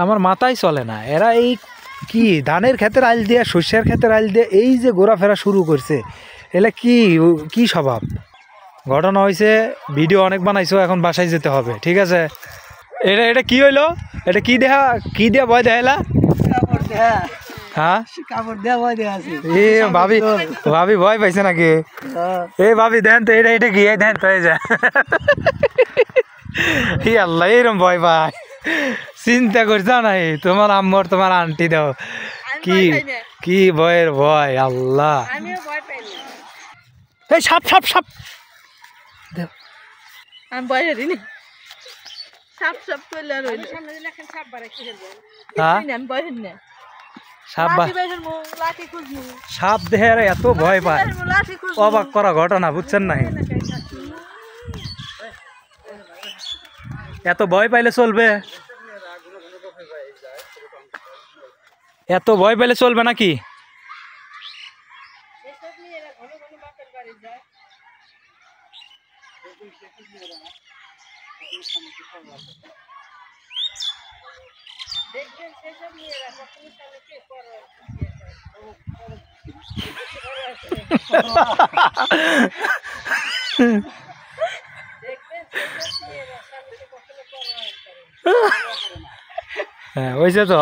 আমার মাথায় চলে না, এরা এই কি ধানের ক্ষেতের আইল দিয়ে শস্যের ক্ষেতের আইল দিয়ে এই যে ঘোরাফেরা শুরু করছে, এলা কি কি স্বভাব? ঘটনা হয়েছে, ভিডিও অনেক বানাইছো, এখন বাসায় যেতে হবে, ঠিক আছে? এটা এটা কি হইলো? এটা কি দিয়া ভয় দেখাইলা? হ্যাঁ এ ভাবি, ভাবি ভয় পাইছে নাকি? এই ভাবি দেন তো, এটা এটা কি দেন তো, এই যা আল্লাহ এরম ভয় পাই, চিন্তা করছো না? তোমার আম্মর তোমার আন্টি দাও কি কি ভয়ের ভয়, আল্লাহ। এই সাপ সাপ সাপ সাপ দেখে এত ভয় পায়, অবাক করা ঘটনা, বুঝছেন না? এত ভয় পাইলে চলবে? এত ভয় পাইলে চলবে নাকি? হ্যাঁ ওইছে তো,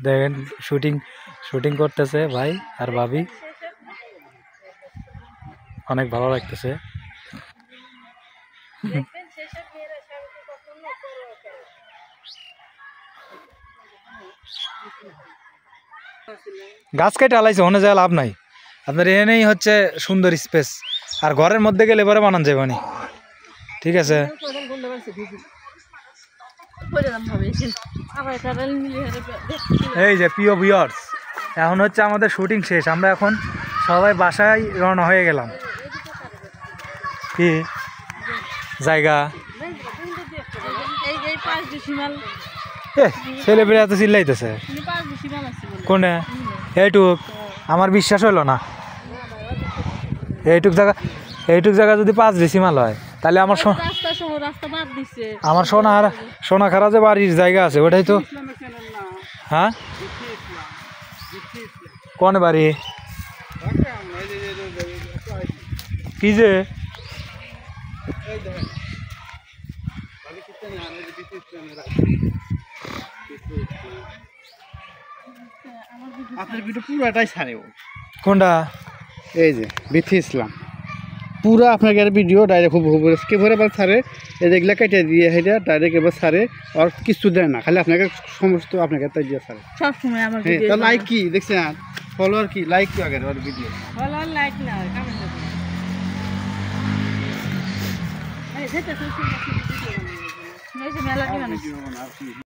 দেখেন শুটিং শুটিং করতেছে ভাই আর ভাবি, অনেক ভালো লাগতেছে। গাছ কেটে আলাইছে, ওখানে যায় লাভ নাই। আপনার এনেই হচ্ছে সুন্দর স্পেস, আর ঘরের মধ্যে গেলে এবারে বানান যাবে না, ঠিক আছে? এই যে প্রিয় ভিউয়ার্স, এখন হচ্ছে আমাদের শুটিং শেষ, আমরা এখন সবাই বাসায় রওনা হয়ে গেলাম। কি জায়গা? ছেলে পেলে এত চিল্লাইতেছে কোনে? এইটুক আমার বিশ্বাস হইল না। এইটুক জায়গা যদি 5 ডিসিমাল হয়, তাহলে আমার সোনাখারা যে বাড়ির জায়গা আছে ওটাই তো। হ্যাঁ কোন বাড়ি? কি যে আপনার ভিডিও পুরাটাই ছাড়ে কোনটা? এই যে বিথি ইসলাম পুরা আপনাকে ভিডিও ডাইরেক্ট খুব কে ভরে এবার ছাড়ে, এগুলা কেটে দিয়ে হেঁটে ডাইরেক্ট এবার ছাড়ে, আর কিছু দেয় না, খালি আপনাকে সমস্ত আপনাকে তাই দিয়ে ছাড়ে সবসময়। আমার লাইক কি দেখছেন, ফলোয়ার কি, লাইক কি আগে ভিডিও ফলোয়ার লাইক না কমেন্ট